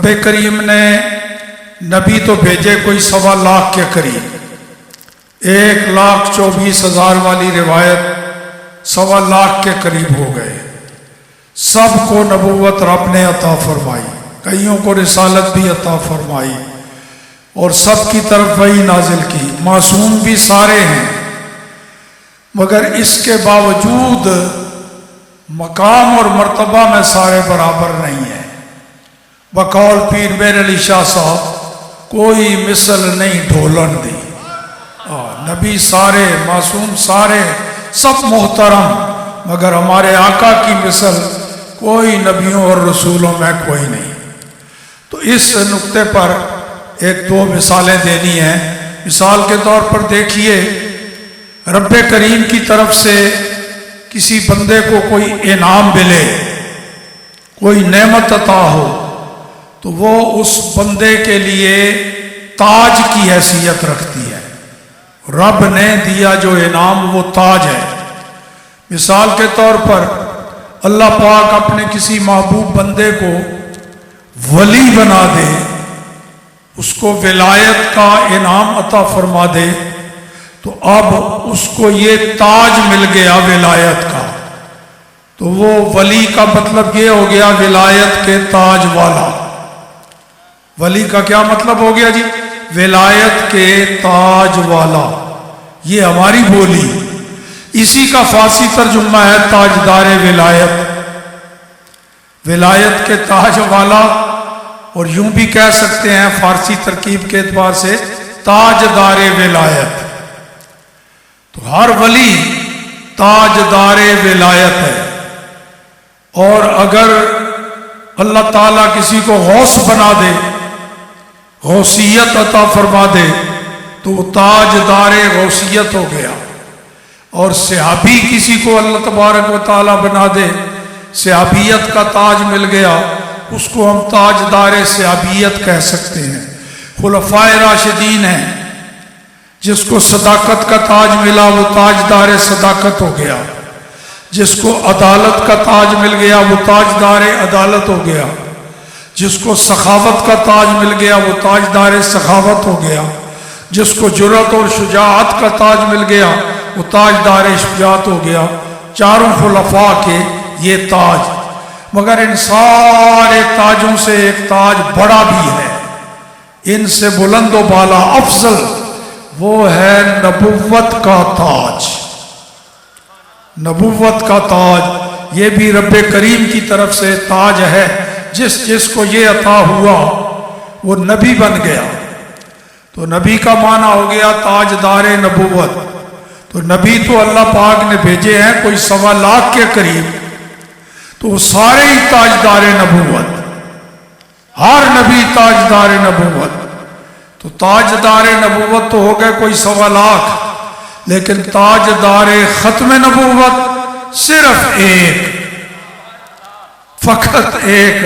رب کریم نے نبی تو بھیجے کوئی 1.25 لاکھ کے قریب، 1,24,000 والی روایت 1.25 لاکھ کے قریب ہو گئے. سب کو نبوت رب نے عطا فرمائی، کئیوں کو رسالت بھی عطا فرمائی اور سب کی طرف وحی نازل کی. معصوم بھی سارے ہیں، مگر اس کے باوجود مقام اور مرتبہ میں سارے برابر نہیں ہیں. بقول پیر میر علی شاہ صاحب کوئی مثل نہیں ڈھولن دی. نبی سارے، معصوم سارے، سب محترم، مگر ہمارے آقا کی مثل کوئی نبیوں اور رسولوں میں کوئی نہیں. تو اس نقطے پر 1-2 مثالیں دینی ہیں. مثال کے طور پر دیکھیے، رب کریم کی طرف سے کسی بندے کو کوئی انعام ملے، کوئی نعمت عطا ہو، تو وہ اس بندے کے لیے تاج کی حیثیت رکھتی ہے. رب نے دیا جو انعام وہ تاج ہے. مثال کے طور پر اللہ پاک اپنے کسی محبوب بندے کو ولی بنا دے، اس کو ولایت کا انعام عطا فرما دے، تو اب اس کو یہ تاج مل گیا ولایت کا. تو وہ ولی کا مطلب یہ ہو گیا ولایت کے تاج والا. ولی کا کیا مطلب ہو گیا جی؟ ولایت کے تاج والا. یہ ہماری بولی، اسی کا فارسی ترجمہ ہے تاجدار ولایت. ولایت کے تاج والا، اور یوں بھی کہہ سکتے ہیں فارسی ترکیب کے اعتبار سے تاجدار ولایت. تو ہر ولی تاجدار ولایت ہے. اور اگر اللہ تعالیٰ کسی کو غوث بنا دے، غوثیت عطا فرما دے، تو وہ تاجدار غوثیت ہو گیا. اور صحابی کسی کو اللہ تبارک و تعالیٰ بنا دے، صحابیت کا تاج مل گیا، اس کو ہم تاجدار صحابیت کہہ سکتے ہیں. خلفائے راشدین ہیں، جس کو صداقت کا تاج ملا وہ تاجدار صداقت ہو گیا. جس کو عدالت کا تاج مل گیا وہ تاجدار عدالت ہو گیا. جس کو سخاوت کا تاج مل گیا وہ تاجدار سخاوت ہو گیا. جس کو جرأت اور شجاعت کا تاج مل گیا وہ تاجدار شجاعت ہو گیا. چاروں خلفاء کے یہ تاج. مگر ان سارے تاجوں سے ایک تاج بڑا بھی ہے، ان سے بلند و بالا افضل، وہ ہے نبوت کا تاج. نبوت کا تاج یہ بھی رب کریم کی طرف سے تاج ہے. جس کو یہ عطا ہوا وہ نبی بن گیا. تو نبی کا معنی ہو گیا تاجدار نبوت. تو نبی تو اللہ پاک نے بھیجے ہیں کوئی 1.25 لاکھ کے قریب، تو وہ سارے ہی تاجدار نبوت، ہر نبی تاجدار نبوت. تو تاجدار نبوت تو ہو گئے کوئی 1.25 لاکھ، لیکن تاجدار ختم نبوت صرف ایک، فقط ایک.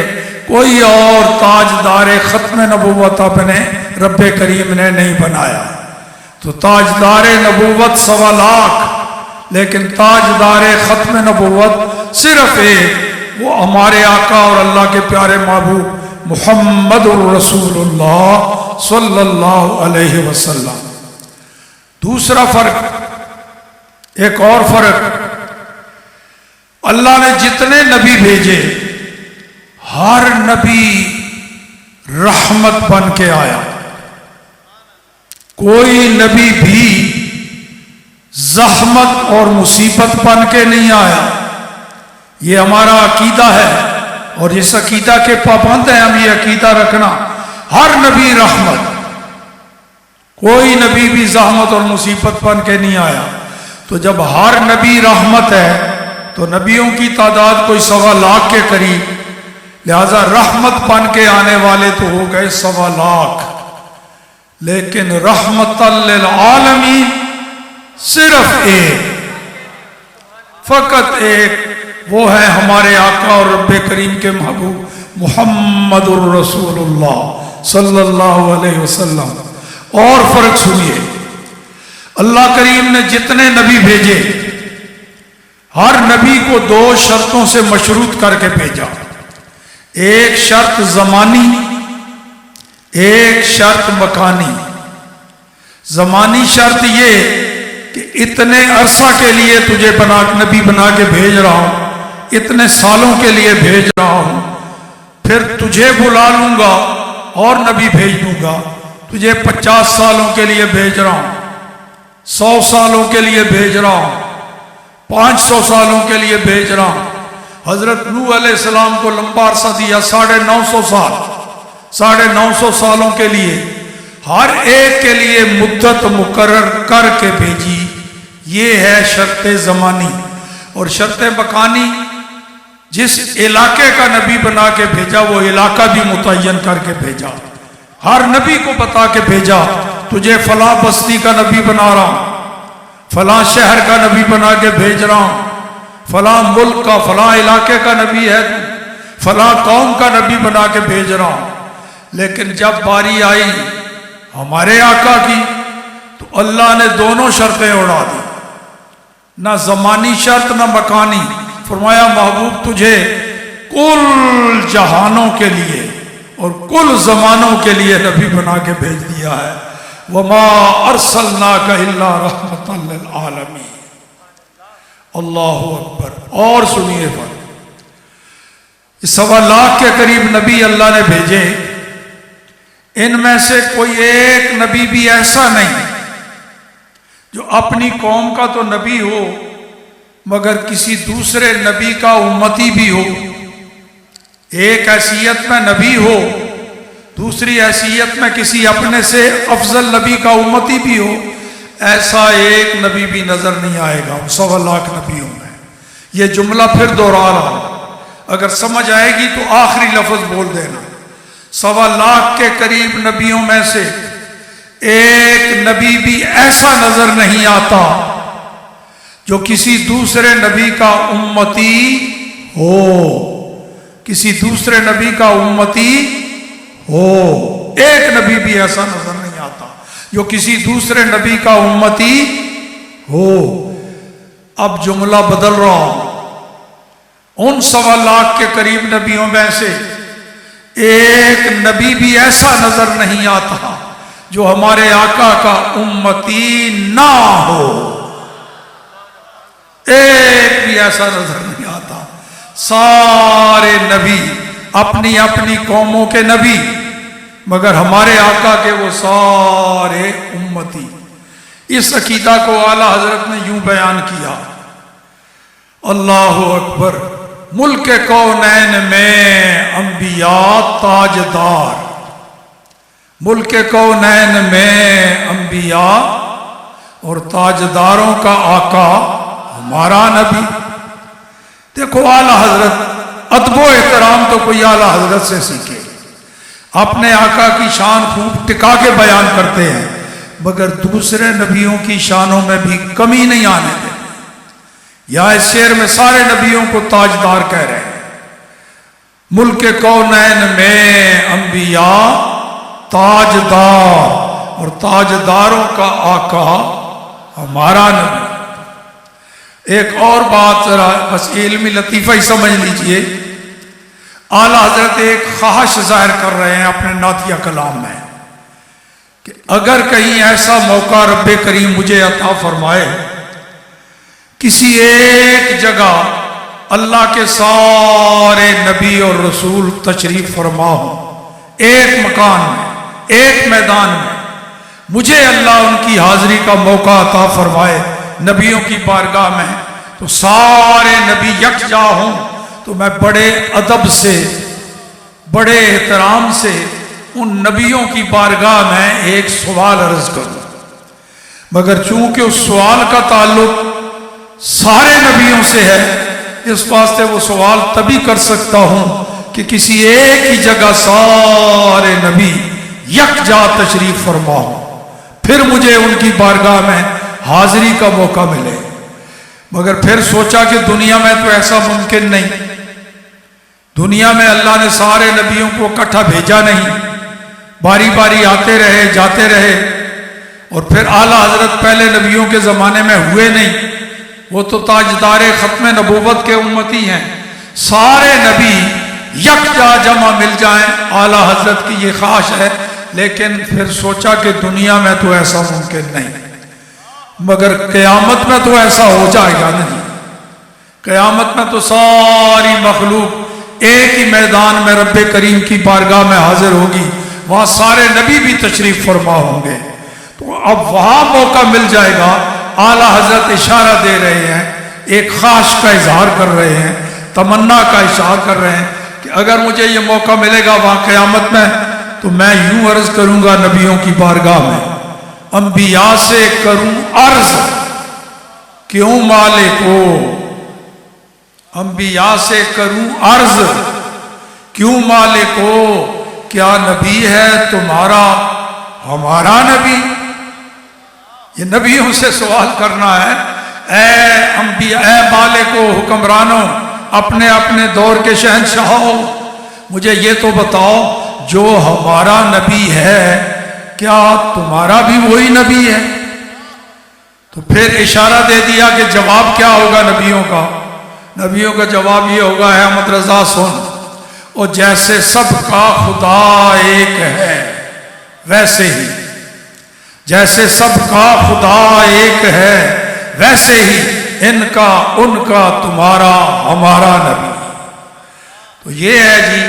کوئی اور تاجدار ختم نبوت اپنے رب کریم نے نہیں بنایا. تو تاجدار نبوت 1.25 لاکھ، لیکن تاجدار ختم نبوت صرف ایک، وہ ہمارے آقا اور اللہ کے پیارے محبوب محمد الرسول اللہ صلی اللہ علیہ وسلم. دوسرا فرق، ایک اور فرق، اللہ نے جتنے نبی بھیجے ہر نبی رحمت بن کے آیا. کوئی نبی بھی زحمت اور مصیبت بن کے نہیں آیا. یہ ہمارا عقیدہ ہے اور اس عقیدہ کے پابند ہیں ہم. یہ عقیدہ رکھنا ہر نبی رحمت، کوئی نبی بھی زحمت اور مصیبت بن کے نہیں آیا. تو جب ہر نبی رحمت ہے تو نبیوں کی تعداد کوئی 1.25 لاکھ کے قریب، لہذا رحمت بن کے آنے والے تو ہو گئے 1.25 لاکھ. لیکن رحمت للعالمین صرف ایک، فقط ایک، وہ ہے ہمارے آقا اور رب کریم کے محبوب محمد الرسول اللہ صلی اللہ علیہ وسلم. اور فرق سنیے، اللہ کریم نے جتنے نبی بھیجے ہر نبی کو 2 شرطوں سے مشروط کر کے بھیجا. ایک شرط زمانی ایک شرط مکانی، زمانی شرط یہ کہ اتنے عرصہ کے لیے تجھے نبی بنا کے بھیج رہا ہوں، اتنے سالوں کے لیے بھیج رہا ہوں، پھر تجھے بلا لوں گا اور نبی بھیج دوں گا، تجھے 50 سالوں کے لیے بھیج رہا ہوں، 100 سالوں کے لیے بھیج رہا ہوں، 500 سالوں کے لیے بھیج رہا ہوں۔ حضرت نوح علیہ السلام کو لمبا عرصہ دیا، 950 سال، 950 سالوں کے لیے، ہر ایک کے لیے مدت مقرر کر کے بھیجی۔ یہ ہے شرط زمانی۔ اور شرط مکانی، جس علاقے کا نبی بنا کے بھیجا وہ علاقہ بھی متعین کر کے بھیجا، ہر نبی کو بتا کے بھیجا تجھے فلاں بستی کا نبی بنا رہا ہوں، فلاں شہر کا نبی بنا کے بھیج رہا ہوں، فلاں ملک کا فلاں علاقے کا نبی ہے، فلاں قوم کا نبی بنا کے بھیج رہا ہوں۔ لیکن جب باری آئی ہمارے آقا کی تو اللہ نے دونوں شرطیں اڑا دی، نہ زمانی شرط نہ مکانی۔ فرمایا محبوب تجھے کل جہانوں کے لیے اور کل زمانوں کے لیے نبی بنا کے بھیج دیا ہے۔ وما ارسلناک الا رحمۃ للعالمین۔ اللہ اکبر۔ اور سنیے پر 1.25 لاکھ کے قریب نبی اللہ نے بھیجے، ان میں سے کوئی ایک نبی بھی ایسا نہیں جو اپنی قوم کا تو نبی ہو مگر کسی دوسرے نبی کا امتی بھی ہو، ایک حیثیت میں نبی ہو، دوسری حیثیت میں کسی اپنے سے افضل نبی کا امتی بھی ہو، ایسا ایک نبی بھی نظر نہیں آئے گا 1.25 لاکھ نبیوں میں۔ یہ جملہ پھر دوہرا رہا، اگر سمجھ آئے گی تو آخری لفظ بول دینا۔ 1.25 لاکھ کے قریب نبیوں میں سے ایک نبی بھی ایسا نظر نہیں آتا جو کسی دوسرے نبی کا امتی ہو، کسی دوسرے نبی کا امتی ہو۔ ایک نبی بھی ایسا نظر نہیں آتا جو کسی دوسرے نبی کا امتی ہو۔ اب جملہ بدل رہا ہوں، ان 1.25 لاکھ کے قریب نبیوں میں سے ایک نبی بھی ایسا نظر نہیں آتا جو ہمارے آقا کا امتی نہ ہو، ایک بھی ایسا نظر نہیں آتا۔ سارے نبی اپنی اپنی قوموں کے نبی، مگر ہمارے آقا کے وہ سارے امتی۔ اس عقیدہ کو اعلیٰ حضرت نے یوں بیان کیا، اللہ اکبر۔ ملک کونین میں انبیاء تاجدار، ملک کونین میں انبیاء اور تاجداروں کا آقا ہمارا نبی۔ دیکھو اعلیٰ حضرت، ادب و احترام تو کوئی اعلیٰ حضرت سے سیکھے، اپنے آقا کی شان خوب ٹکا کے بیان کرتے ہیں مگر دوسرے نبیوں کی شانوں میں بھی کمی نہیں آنے دیتے۔ یہاں اس شعر میں سارے نبیوں کو تاجدار کہہ رہے ہیں۔ ملک کونین میں انبیاء تاجدار اور تاجداروں کا آقا ہمارا نبی۔ ایک اور بات ذرا بس علمی لطیفہ ہی سمجھ لیجئے، اعلیٰ حضرت ایک خواہش ظاہر کر رہے ہیں اپنے نعتیہ کلام میں کہ اگر کہیں ایسا موقع رب کریم مجھے عطا فرمائے، کسی ایک جگہ اللہ کے سارے نبی اور رسول تشریف فرما ہوں، ایک مکان میں، ایک میدان میں، مجھے اللہ ان کی حاضری کا موقع عطا فرمائے نبیوں کی بارگاہ میں، تو سارے نبی یکجا ہوں تو میں بڑے ادب سے، بڑے احترام سے ان نبیوں کی بارگاہ میں ایک سوال عرض کروں، مگر چونکہ اس سوال کا تعلق سارے نبیوں سے ہے، اس واسطے وہ سوال تبھی کر سکتا ہوں کہ کسی ایک ہی جگہ سارے نبی یکجا تشریف فرما ہوں، پھر مجھے ان کی بارگاہ میں حاضری کا موقع ملے۔ مگر پھر سوچا کہ دنیا میں تو ایسا ممکن نہیں، دنیا میں اللہ نے سارے نبیوں کو اکٹھا بھیجا نہیں، باری باری آتے رہے جاتے رہے، اور پھر اعلیٰ حضرت پہلے نبیوں کے زمانے میں ہوئے نہیں، وہ تو تاجدار ختم نبوت کے امتی ہیں، سارے نبی یکجا جمع مل جائیں۔ اعلیٰ حضرت کی یہ خواہش ہے لیکن پھر سوچا کہ دنیا میں تو ایسا ممکن نہیں، مگر قیامت میں تو ایسا ہو جائے گا نہیں۔ قیامت میں تو ساری مخلوق ایک ہی میدان میں رب کریم کی بارگاہ میں حاضر ہوگی، وہاں سارے نبی بھی تشریف فرما ہوں گے، تو اب وہاں موقع مل جائے گا۔ اعلیٰ حضرت اشارہ دے رہے ہیں، ایک خواہش کا اظہار کر رہے ہیں، تمنا کا اظہار کر رہے ہیں کہ اگر مجھے یہ موقع ملے گا وہاں قیامت میں تو میں یوں عرض کروں گا نبیوں کی بارگاہ میں، انبیاء سے کروں عرض کیوں مالک ہو، انبیاء سے کروں عرض کیوں مالک ہو، کیا نبی ہے تمہارا ہمارا نبی؟ یہ نبیوں سے سوال کرنا ہے، اے انبیاء، اے مالک و حکمرانوں، اپنے اپنے دور کے شہنشاہوں، مجھے یہ تو بتاؤ جو ہمارا نبی ہے کیا تمہارا بھی وہی نبی ہے؟ تو پھر اشارہ دے دیا کہ جواب کیا ہوگا نبیوں کا۔ نبیوں کا جواب یہ ہوگا، اے احمد رضا سن، اور جیسے سب کا خدا ایک ہے ویسے ہی، جیسے سب کا خدا ایک ہے ویسے ہی ان کا ان کا تمہارا ہمارا نبی۔ تو یہ ہے جی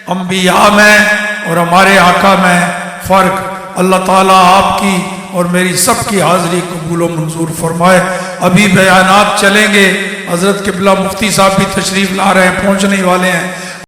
انبیاء میں اور ہمارے آقا میں فرق۔ اللہ تعالیٰ آپ کی اور میری سب کی حاضری قبول و منظور فرمائے۔ ابھی بیانات چلیں گے، حضرت قبلہ مفتی صاحب بھی تشریف لا رہے ہیں، پہنچنے والے ہیں۔